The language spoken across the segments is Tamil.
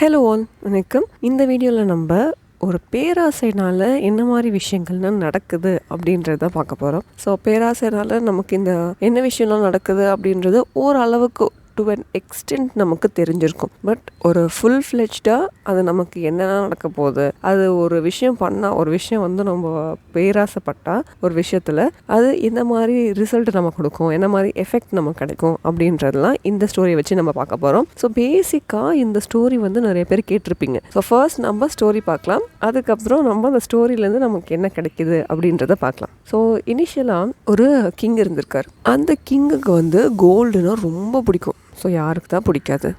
ஹலோ ஆல், வணக்கம். இந்த வீடியோவில் நம்ம ஒரு பேராசைனால் என்ன மாதிரி விஷயங்கள்லாம் நடக்குது அப்படின்றத பார்க்க போகிறோம். ஸோ பேராசைனால் நமக்கு இந்த என்ன விஷயம்லாம் நடக்குது அப்படின்றது ஓரளவுக்கு டு அன் எக்ஸ்டென்ட் நமக்கு தெரிஞ்சிருக்கும். பட் ஒரு ஃபுல் ஃப்ளெஜ்டாக அது நமக்கு என்னென்ன நடக்க போகுது, அது ஒரு விஷயம் பண்ணால், ஒரு விஷயம் வந்து நம்ம பேராசைப்பட்டால் ஒரு விஷயத்தில் அது என்ன மாதிரி ரிசல்ட் நமக்கு கொடுக்கும், என்ன மாதிரி எஃபெக்ட் நமக்கு கிடைக்கும் அப்படின்றதெல்லாம் இந்த ஸ்டோரியை வச்சு நம்ம பார்க்க போகிறோம். ஸோ பேசிக்காக இந்த ஸ்டோரி வந்து நிறைய பேர் கேட்டிருப்பீங்க. ஸோ ஃபர்ஸ்ட் நம்ம ஸ்டோரி பார்க்கலாம், அதுக்கப்புறம் நம்ம அந்த ஸ்டோரியிலேருந்து நமக்கு என்ன கிடைக்குது அப்படின்றத பார்க்கலாம். ஸோ இனிஷியலாக ஒரு கிங் இருந்திருக்கார். அந்த கிங்குக்கு வந்து கோல்டுனா ரொம்ப பிடிக்கும். ஸோ யாருக்கு தான் பிடிக்காது?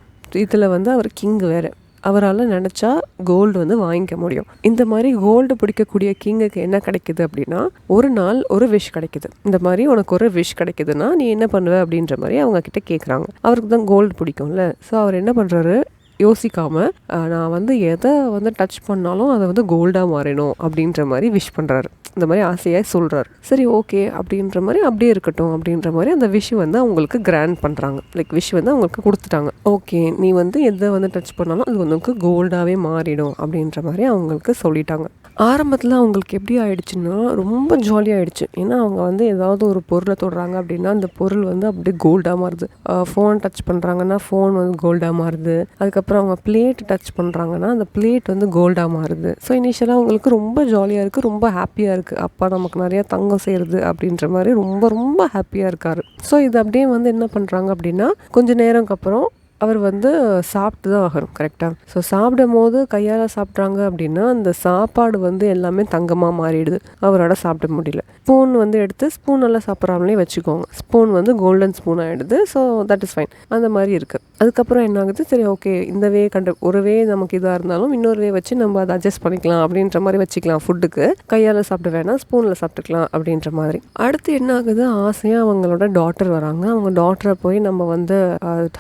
இதில் வந்து அவர் கிங் வேறு, அவரால் நினச்சா கோல்டு வந்து வாங்கிக்க முடியும். இந்த மாதிரி கோல்டு பிடிக்கக்கூடிய கிங்குக்கு என்ன கிடைக்குது அப்படின்னா, ஒரு நாள் ஒரு விஷ் கிடைக்குது. இந்த மாதிரி உனக்கு ஒரு விஷ் கிடைக்குதுன்னா நீ என்ன பண்ணுவ அப்படின்ற மாதிரி அவங்க கிட்ட கேட்குறாங்க. அவருக்கு தான் கோல்டு பிடிக்கும்ல. ஸோ அவர் என்ன பண்ணுறாரு, யோசிக்காமல் நான் வந்து எதை வந்து டச் பண்ணாலும் அதை வந்து கோல்டாக மாறிடும் அப்படின்ற மாதிரி விஷ் பண்ணுறாரு. இந்த மாதிரி ஆசையாக சொல்கிறாரு. சரி, ஓகே அப்படின்ற மாதிரி அப்படியே இருக்கட்டும் அப்படின்ற மாதிரி அந்த விஷ் வந்து அவங்களுக்கு கிராண்ட் பண்ணுறாங்க. லைக் விஷ் வந்து அவங்களுக்கு கொடுத்துட்டாங்க. ஓகே, நீ வந்து எதை வந்து டச் பண்ணாலும் அது வந்து கோல்டாகவே மாறிடும் அப்படின்ற மாதிரி அவங்களுக்கு சொல்லிட்டாங்க. ஆரம்பத்தில் அவங்களுக்கு எப்படி ஆயிடுச்சுன்னா ரொம்ப ஜாலியாகிடுச்சு. ஏன்னா அவங்க வந்து ஏதாவது ஒரு பொருளை தொடுறாங்க அப்படின்னா அந்த பொருள் வந்து அப்படியே கோல்டாக மாறுது. ஃபோன் டச் பண்ணுறாங்கன்னா ஃபோன் வந்து கோல்டாக மாறுது. அதுக்கப்புறம் அவங்க பிளேட் டச் பண்ணுறாங்கன்னா அந்த பிளேட் வந்து கோல்டாக மாறுது. ஸோ இனிஷியலாக அவங்களுக்கு ரொம்ப ஜாலியாக இருக்குது, ரொம்ப ஹாப்பியாக இருக்குது. அப்பா நமக்கு நிறையா தங்கம் சேருது அப்படின்ற மாதிரி ரொம்ப ரொம்ப ஹாப்பியாக இருக்கார். ஸோ இது அப்படியே வந்து என்ன பண்ணுறாங்க அப்படின்னா, கொஞ்சம் நேரம்க்கு அப்புறம் அவர் வந்து சாப்பிட்டு தான் ஆகணும், கரெக்டாக. ஸோ சாப்பிடும் போது கையால் சாப்பிட்றாங்க அப்படின்னா அந்த சாப்பாடு வந்து எல்லாமே தங்கமாக மாறிடுது. அவரோட சாப்பிட முடியல. ஸ்பூன் வந்து எடுத்து ஸ்பூனெல்லாம் சாப்பிட்றாமலே வச்சுக்கோங்க, ஸ்பூன் வந்து கோல்டன் ஸ்பூன் ஆகிடுது. So that is fine. அந்த மாதிரி இருக்குது. அதுக்கப்புறம் என்ன ஆகுது, சரி ஓகே, இந்த வே ஒரு வே நமக்கு இதாக இருந்தாலும் இன்னொரு வே வச்சு நம்ம அதை அட்ஜஸ்ட் பண்ணிக்கலாம் அப்படின்ற மாதிரி வச்சுக்கலாம். ஃபுட்டுக்கு கையால் சாப்பிட வேணாம், ஸ்பூனில் சாப்பிட்டுக்கலாம் அப்படின்ற மாதிரி. அடுத்து என்ன ஆகுது, ஆசையாக அவங்களோட டாட்டர் வராங்க. அவங்க டாட்டரை போய் நம்ம வந்து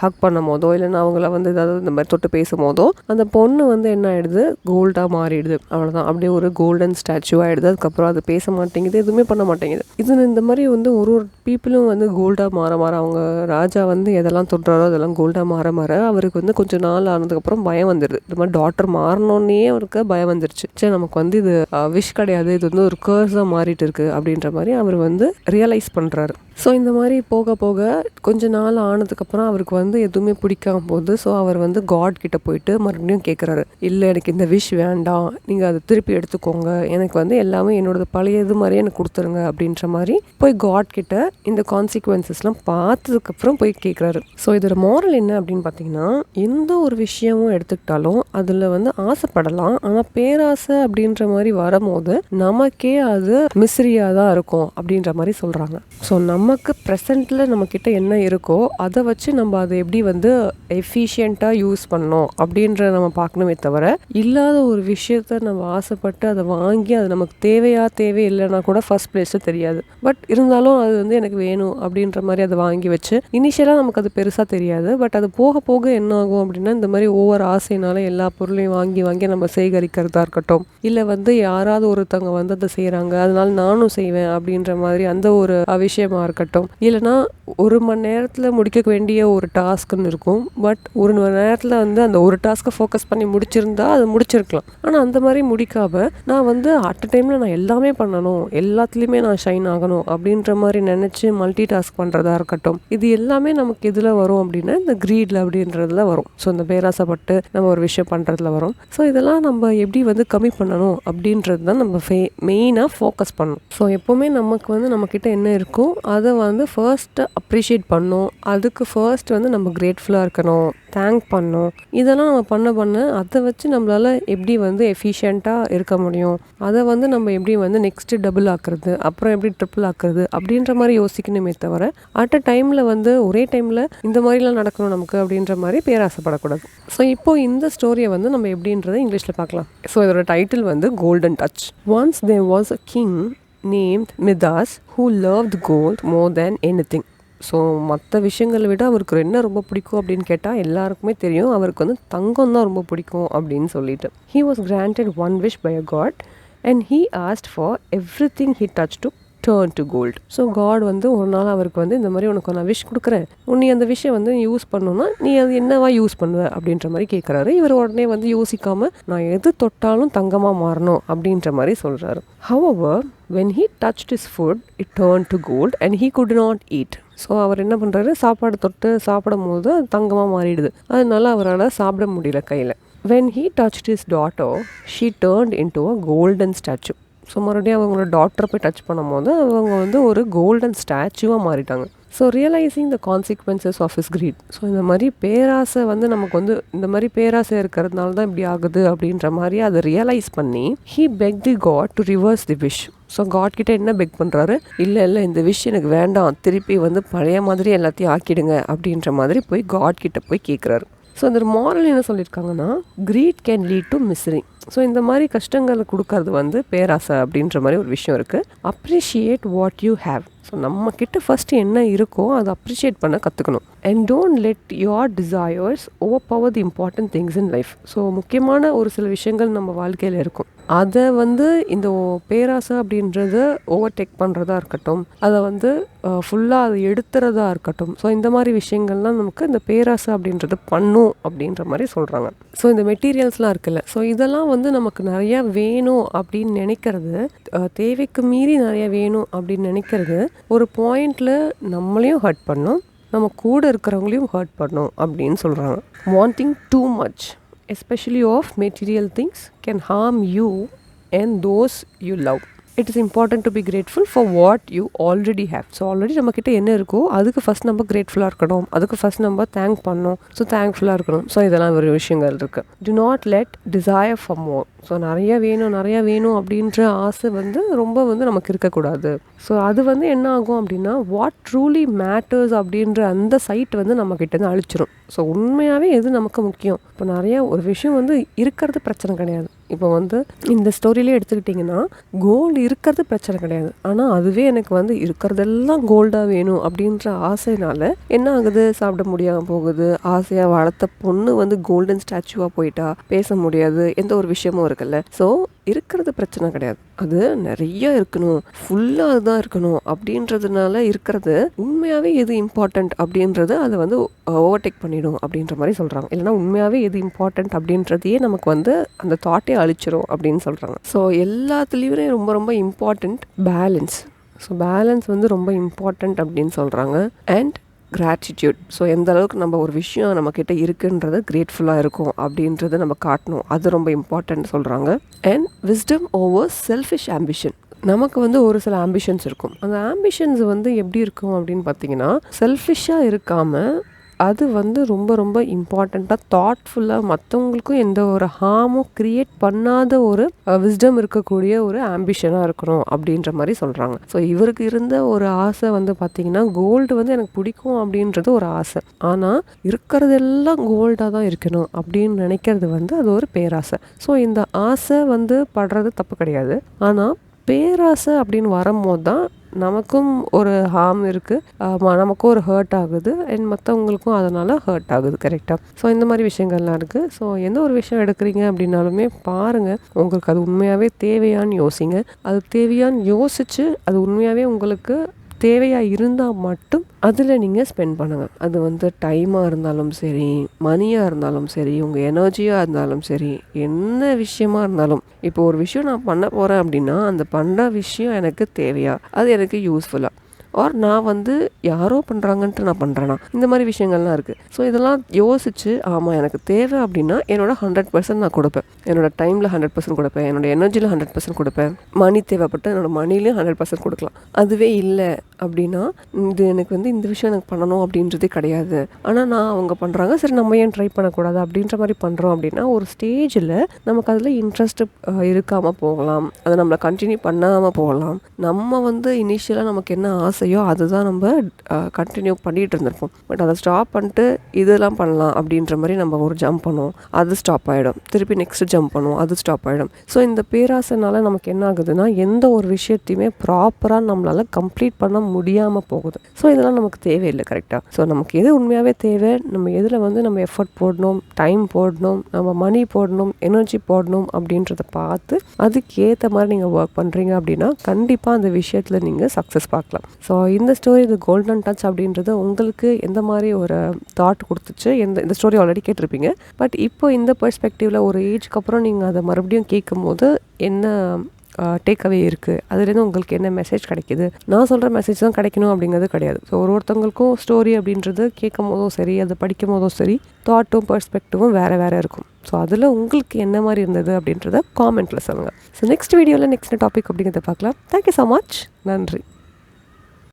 ஹக் பண்ணும் போதோ இல்லைன்னா அவங்கள வந்து ஏதாவது இந்த மாதிரி தொட்டு பேசும் போதோ அந்த பொண்ணு வந்து என்ன ஆயிடுது, கோல்டாக மாறிடுது. அவ்வளோதான், அப்படியே ஒரு கோல்டன் ஸ்டாச்சு ஆகிடுது. அதுக்கப்புறம் அது பேச மாட்டேங்குது, எதுவுமே பண்ண மாட்டேங்குது. இது இந்த மாதிரி வந்து ஒரு பீப்புளும் வந்து கோல்டாக மாற மாற, அவங்க ராஜா வந்து எதெல்லாம் தொடுறாரோ அதெல்லாம் கோல்டாக மாற மாற அவருக்கு வந்து கொஞ்சம் நாள் ஆனதுக்கப்புறம் பயம் வந்துடுது. இந்த மாதிரி டாக்டர் மாறினோன்னே அவருக்கு பயம் வந்துருச்சு. சரி, நமக்கு வந்து இது விஷ் கிடையாது, இது வந்து ஒரு கர்ஸாக மாறிட்டு இருக்கு அப்படின்ற மாதிரி அவர் வந்து ரியலைஸ் பண்ணுறாரு. ஸோ இந்த மாதிரி போக போக கொஞ்ச நாள் ஆனதுக்கப்புறம் அவருக்கு வந்து எதுவுமே பிடிக்காம போகுது. ஸோ அவர் வந்து காட் கிட்ட போயிட்டு மறுபடியும் கேட்குறாரு, இல்லை எனக்கு இந்த விஷ் வேண்டாம், நீங்கள் அதை திருப்பி எடுத்துக்கோங்க, எனக்கு வந்து எல்லாமே என்னோட பழைய இது மாதிரியே எனக்கு கொடுத்துருங்க அப்படின்ற மாதிரி போய் காட் கிட்ட இந்த கான்சிக்வன்சஸ்லாம் பார்த்ததுக்கப்புறம் போய் கேட்குறாரு. ஸோ இதோட மாரல் என்ன அப்படின்னு பார்த்தீங்கன்னா, எந்த ஒரு விஷயமும் எடுத்துக்கிட்டாலும் அதில் வந்து ஆசைப்படலாம், ஆனால் பேராசை அப்படின்ற மாதிரி வரும்போது நமக்கே அது மிஸ்ரியாக தான் இருக்கும் அப்படின்ற மாதிரி சொல்கிறாங்க. ஸோ நமக்கு ப்ரெசண்ட்டில் நம்மக்கிட்ட என்ன இருக்கோ அதை வச்சு நம்ம அதை எப்படி வந்து எஃபிஷியண்ட்டாக யூஸ் பண்ணணும் அப்படின்ற நம்ம பார்க்கணுமே தவிர, இல்லாத ஒரு விஷயத்த நம்ம ஆசைப்பட்டு அதை வாங்கி அது நமக்கு தேவை இல்லைன்னா கூட ஃபர்ஸ்ட் பிளேஸில் தெரியாது. பட் இருந்தாலும் அது வந்து எனக்கு வேணும் அப்படின்ற மாதிரி அதை வாங்கி வச்சு இனிஷியலாக நமக்கு அது பெருசாக தெரியாது. பட் அது போக போக என்ன ஆகும் அப்படின்னா, இந்த மாதிரி ஒவ்வொரு ஆசையினால எல்லா பொருளையும் வாங்கி வாங்கி நம்ம சேகரிக்கிறதா இருக்கட்டும், இல்லை வந்து யாராவது ஒருத்தவங்க வந்து அதை செய்கிறாங்க அதனால நானும் செய்வேன் அப்படின்ற மாதிரி அந்த ஒரு விஷயமா இருக்கட்டும், இல்லைனா ஒரு மணி நேரத்தில் முடிக்க வேண்டிய ஒரு டாஸ்க்குன்னு இருக்கும். பட் ஒரு மணி நேரத்தில் வந்து அந்த ஒரு டாஸ்க்கை ஃபோக்கஸ் பண்ணி முடிச்சிருந்தா அது முடிச்சிருக்கலாம். ஆனால் அந்த மாதிரி முடிக்காமல் நான் வந்து அட் அ டைமில் நான் எல்லாமே பண்ணணும், எல்லாத்துலேயுமே நான் ஷைன் ஆகணும் அப்படின்ற மாதிரி நினச்சி மல்டி டாஸ்க் பண்ணுறதா இருக்கட்டும், இது எல்லாமே நமக்கு எதில் வரும் அப்படின்னா இந்த க்ரீடில் அப்படின்றதுல வரும். ஸோ இந்த பேராசைப்பட்டு நம்ம ஒரு விஷயம் பண்ணுறதுல வரும். ஸோ இதெல்லாம் நம்ம எப்படி வந்து கம்மி பண்ணணும் அப்படின்றது தான் நம்ம மெயினாக ஃபோக்கஸ் பண்ணணும். ஸோ எப்போவுமே நமக்கு வந்து நம்மக்கிட்ட என்ன இருக்கோ அதை வந்து ஃபர்ஸ்ட்டு அப்ரிஷியேட் பண்ணணும். அதுக்கு ஃபர்ஸ்ட் வந்து நம்ம கிரேட்ஃபுல்லாக இருக்கணும், தேங்க் பண்ணணும். இதெல்லாம் நம்ம பண்ண அதை வச்சு நம்மளால் எப்படி வந்து எஃபிஷியண்ட்டாக இருக்க முடியும், அதை வந்து நம்ம எப்படி வந்து நெக்ஸ்ட்டு டபுள் ஆக்குறது, அப்புறம் எப்படி ட்ரிபிள் ஆக்குறது அப்படின்ற மாதிரி யோசிக்கணுமே தவிர அட் அ டைமில் வந்து ஒரே டைமில் இந்த மாதிரிலாம் நடக்கணும் நமக்கு அப்படின்ற மாதிரி பேராசைப்படக்கூடாது. ஸோ இப்போது இந்த ஸ்டோரியை வந்து நம்ம எப்படின்றத இங்கிலீஷில் பார்க்கலாம். ஸோ இதோட டைட்டில் வந்து golden touch. Once there was a king named Midas who loved gold more than anything. So மற்ற விஷயங்களை விட அவருக்கு என்ன ரொம்ப பிடிக்கும் அப்படின்னு கேட்டால் எல்லாருக்குமே தெரியும், அவருக்கு வந்து தங்கம் தான் ரொம்ப பிடிக்கும் அப்படின்னு சொல்லிட்டு. He was granted one wish by a god and he asked for everything he touched to turned to gold. So God வந்து ஒரு நாள் அவருக்கு வந்து இந்த மாதிரி உனக்கு நான் விஷ் கொடுக்குறேன், நீ அந்த விஷயம் வந்து யூஸ் பண்ணணும்னா நீ அது என்னவா யூஸ் பண்ணுவ அப்படின்ற மாதிரி கேட்குறாரு. இவர் உடனே வந்து யோசிக்காம நான் எது தொட்டாலும் தங்கமாக மாறணும் அப்படின்ற மாதிரி சொல்கிறாரு. However, when he touched his food, it turned to gold and he could not eat. So அவர் என்ன பண்ணுறாரு, சாப்பாடு தொட்டு சாப்பிடும் போது அது தங்கமாக மாறிடுது, அதனால அவரால் சாப்பிட முடியல கையில். When he touched his daughter, she turned into a golden statue. So மறுபடியும் அவங்களோட டாக்டரை போய் டச் பண்ணும்போது அவங்க வந்து ஒரு கோல்டன் ஸ்டாச்சுவாக மாறிட்டாங்க. So realising the consequences of his greed. So இந்த மாதிரி பேராசை வந்து நமக்கு வந்து இந்த மாதிரி பேராசை இருக்கிறதுனால தான் இப்படி ஆகுது அப்படின்ற மாதிரி அதை ரியலைஸ் பண்ணி he beg the God to reverse the wish. So God கிட்ட என்ன பெக் பண்ணுறாரு, இல்லை இந்த விஷ் எனக்கு வேண்டாம், திருப்பி வந்து பழைய மாதிரி எல்லாத்தையும் ஆக்கிடுங்க அப்படின்ற மாதிரி போய் காட் கிட்ட போய் கேட்குறாரு. ஸோ இந்த மாரல் என்ன சொல்லியிருக்காங்கன்னா, greed can lead to misery. So இந்த மாதிரி கஷ்டங்களை கொடுக்கறது வந்து பேராசை அப்படின்ற மாதிரி ஒரு விஷயம் இருக்குது. Appreciate what you have. So நம்மக்கிட்ட ஃபஸ்ட்டு என்ன இருக்கோ அதை அப்ரிஷியேட் பண்ண கற்றுக்கணும். And don't let your desires over power the important things in life. So முக்கியமான ஒரு சில விஷயங்கள் நம்ம வாழ்க்கையில் இருக்கும், அதை வந்து இந்த பேராசை அப்படின்றத ஓவர்டேக் பண்ணுறதா இருக்கட்டும், அதை வந்து ஃபுல்லாக அதை எடுத்துறதா இருக்கட்டும். ஸோ இந்த மாதிரி விஷயங்கள்லாம் நமக்கு இந்த பேராசை அப்படின்றது பண்ணும் அப்படின்ற மாதிரி சொல்கிறாங்க. ஸோ இந்த மெட்டீரியல்ஸ்லாம் இருக்குல்ல, ஸோ இதெல்லாம் வந்து நமக்கு நிறையா வேணும் அப்படின்னு நினைக்கிறது, தேவைக்கு மீறி நிறைய வேணும் அப்படின்னு நினைக்கிறது ஒரு பாயிண்டில் நம்மளையும் ஹர்ட் பண்ணும், நம்ம கூட இருக்கிறவங்களையும் ஹர்ட் பண்ணும் அப்படின்னு சொல்கிறாங்க. Wanting too much especially of material things can harm you and those you love. It is important to be grateful for what you already have. So already நம்மக்கிட்ட என்ன இருக்கோ அதுக்கு ஃபஸ்ட் நம்ம கிரேட்ஃபுல்லாக இருக்கணும், அதுக்கு ஃபஸ்ட் நம்ம தேங்க் பண்ணணும், ஸோ தேங்க்ஃபுல்லாக இருக்கணும். ஸோ இதெல்லாம் ஒரு விஷயங்கள் இருக்குது. Do not let desire for more. So நிறையா வேணும் அப்படின்ற ஆசை வந்து ரொம்ப வந்து நமக்கு இருக்கக்கூடாது. ஸோ அது வந்து என்ன ஆகும் அப்படின்னா, வாட் ட்ரூலி மேட்டர்ஸ் அப்படின்ற அந்த சைட் வந்து நம்மக்கிட்டேருந்து அழிச்சிரும். ஸோ உண்மையாகவே எது நமக்கு முக்கியம். இப்போ நிறையா ஒரு விஷயம் வந்து இருக்கிறது பிரச்சனை கிடையாது. இப்போ வந்து இந்த ஸ்டோரியிலே எடுத்துக்கிட்டிங்கன்னா கோல்டு இருக்கிறது பிரச்சனை கிடையாது, ஆனால் அதுவே எனக்கு வந்து இருக்கிறதெல்லாம் கோல்டாக வேணும் அப்படின்ற ஆசைனால என்ன ஆகுது, சாப்பிட முடியாமல் போகுது. ஆசையாக வளர்த்த பொண்ணு வந்து கோல்டன் ஸ்டாச்சுவாக போயிட்டா, பேச முடியாது, எந்த ஒரு விஷயமும் இருக்குல்ல. ஸோ இருக்கிறது பிரச்சனை கிடையாது, அது நிறைய இருக்கணும், ஃபுல்லாக அதுதான் இருக்கணும் அப்படின்றதுனால இருக்கிறது உண்மையாகவே எது இம்பார்ட்டண்ட் அப்படின்றது அதை வந்து ஓவர்டேக் பண்ணிடும் அப்படின்ற மாதிரி சொல்கிறாங்க. இல்லைனா உண்மையாகவே எது இம்பார்ட்டண்ட் அப்படின்றதையே நமக்கு வந்து அந்த தாட்டே அழிச்சிரும் அப்படின்னு சொல்கிறாங்க. ஸோ எல்லாத்துலேயுமே ரொம்ப ரொம்ப இம்பார்ட்டண்ட் பேலன்ஸ். ஸோ பேலன்ஸ் வந்து ரொம்ப இம்பார்ட்டண்ட் அப்படின்னு சொல்கிறாங்க. And gratitude. ஸோ எந்த அளவுக்கு நம்ம ஒரு விஷயம் நம்மக்கிட்ட இருக்குன்றத கிரேட்ஃபுல்லாக இருக்கும் அப்படின்றத நம்ம காட்டணும், அது ரொம்ப இம்பார்ட்டன்ட் சொல்கிறாங்க. And wisdom over selfish ambition. நமக்கு வந்து ஒரு சில ஆம்பிஷன்ஸ் இருக்கும், அந்த ஆம்பிஷன்ஸ் வந்து எப்படி இருக்கும் அப்படின்னு பார்த்தீங்கன்னா, செல்ஃபிஷாக இருக்காமல் அது வந்து ரொம்ப ரொம்ப இம்பார்ட்டண்ட்டாக தாட்ஃபுல்லாக மற்றவங்களுக்கும் எந்த ஒரு ஹார்மும் க்ரியேட் பண்ணாத ஒரு விஸ்டம் இருக்கக்கூடிய ஒரு ஆம்பிஷனாக இருக்கணும் அப்படின்ற மாதிரி சொல்கிறாங்க. ஸோ இவருக்கு இருந்த ஒரு ஆசை வந்து பார்த்திங்கன்னா, கோல்டு வந்து எனக்கு பிடிக்கும் அப்படின்றது ஒரு ஆசை, ஆனால் இருக்கிறதெல்லாம் கோல்டாக தான் இருக்கணும் அப்படின்னு நினைக்கிறது வந்து அது ஒரு பேராசை. ஸோ இந்த ஆசை வந்து படுறது தப்பு கிடையாது, ஆனால் பேராசை அப்படின்னு வரும்போது தான் நமக்கும் ஒரு ஹார்ம் இருக்குது, நமக்கும் ஒரு ஹர்ட் ஆகுது, அண்ட் மற்றவங்களுக்கும் அதனால் ஹர்ட் ஆகுது. கரெக்டாக. ஸோ இந்த மாதிரி விஷயங்கள்லாம் இருக்குது. ஸோ எந்த ஒரு விஷயம் எடுக்கிறீங்க அப்படின்னாலுமே பாருங்கள், உங்களுக்கு அது உண்மையாகவே தேவையான்னு யோசிங்க. அது தேவையான்னு யோசித்து அது உண்மையாகவே உங்களுக்கு தேவையாக இருந்தால் மட்டும் அதில் நீங்கள் ஸ்பெண்ட் பண்ணுங்கள். அது வந்து டைமாக இருந்தாலும் சரி, மணியாக இருந்தாலும் சரி, உங்கள் எனர்ஜியாக இருந்தாலும் சரி, என்ன விஷயமா இருந்தாலும். இப்போ ஒரு விஷயம் நான் பண்ண போகிறேன் அப்படின்னா, அந்த பண்ணுற விஷயம் எனக்கு தேவையா, அது எனக்கு யூஸ்ஃபுல்லாக, ஆர் நான் வந்து யாரோ பண்ணுறாங்கன்ட்டு நான் பண்ணுறேன்னா, இந்த மாதிரி விஷயங்கள்லாம் இருக்குது. ஸோ இதெல்லாம் யோசித்து, ஆமாம் எனக்கு தேவை அப்படின்னா என்னோட 100% நான் கொடுப்பேன், என்னோட டைமில் 100% கொடுப்பேன், என்னோட எனர்ஜியில் 100% கொடுப்பேன், மணி தேவைப்பட்டு என்னோட மணிலையும் 100% கொடுக்கலாம். அதுவே இல்லை அப்படின்னா, இது எனக்கு வந்து இந்த விஷயம் எனக்கு பண்ணணும் அப்படின்றதே கிடையாது, ஆனால் நான் அவங்க பண்ணுறாங்க, சரி நம்ம ஏன் ட்ரை பண்ணக்கூடாது அப்படின்ற மாதிரி பண்ணுறோம் அப்படின்னா, ஒரு ஸ்டேஜில் நமக்கு அதில் இன்ட்ரெஸ்ட் இருக்காமல் போகலாம், அதை நம்மளை கண்டினியூ பண்ணாமல் போகலாம். நம்ம வந்து இனிஷியலாக நமக்கு என்ன ஆசையோ அதுதான் நம்ம கண்டினியூ பண்ணிகிட்டு இருந்திருப்போம். பட் அதை ஸ்டாப் பண்ணிட்டு இதெல்லாம் பண்ணலாம் அப்படின்ற மாதிரி நம்ம ஒரு ஜம்ப் பண்ணுவோம், அது ஸ்டாப் ஆகிடும். திருப்பி நெக்ஸ்ட் ஜம்ப் பண்ணுவோம், அது ஸ்டாப் ஆகிடும். ஸோ இந்த பேராசைனால நமக்கு என்ன ஆகுதுன்னா, எந்த ஒரு விஷயத்தையுமே ப்ராப்பராக நம்மளால் கம்ப்ளீட் பண்ண முடியாமல் போகுது. ஸோ இதெல்லாம் நமக்கு தேவையில்லை. கரெக்டாக. ஸோ நமக்கு எது உண்மையாகவே தேவை, நம்ம எதில் வந்து நம்ம எஃபர்ட் போடணும், டைம் போடணும், நம்ம மணி போடணும், எனர்ஜி போடணும் அப்படின்றத பார்த்து அதுக்கு ஏற்ற மாதிரி நீங்கள் ஒர்க் பண்ணுறீங்க அப்படின்னா கண்டிப்பாக அந்த விஷயத்தில் நீங்கள் சக்ஸஸ் பார்க்கலாம். ஸோ இந்த ஸ்டோரி இது கோல்டன் டச் அப்படின்றது உங்களுக்கு எந்த மாதிரி ஒரு தாட் கொடுத்துச்சு? இந்த ஸ்டோரி ஆல்ரெடி கேட்டிருப்பீங்க. பட் இப்போ இந்த பெர்ஸ்பெக்டிவில் ஒரு ஏஜ்க்கு அப்புறம் நீங்கள் அதை மறுபடியும் கேட்கும் போது என்ன டேக்அவே இருக்குது, அதுலேருந்து உங்களுக்கு என்ன மெசேஜ் கிடைக்கிது? நான் சொல்கிற மெசேஜ் தான் கிடைக்கணும் அப்படிங்கிறது கிடையாது. ஸோ ஒருத்தவங்களுக்கும் ஸ்டோரி அப்படின்றது கேட்கும் போதும் சரி, அதை படிக்கும் போதும் சரி, தாட்டும் பெர்ஸ்பெக்டிவும் வேறு இருக்கும். ஸோ அதில் உங்களுக்கு என்ன மாதிரி இருந்தது அப்படின்றத காமெண்ட்டில் சொல்லுங்கள். ஸோ நெக்ஸ்ட் வீடியோவில் நெக்ஸ்ட் டாபிக் அப்படிங்கிறத பார்க்கலாம். Thank you so much. நன்றி.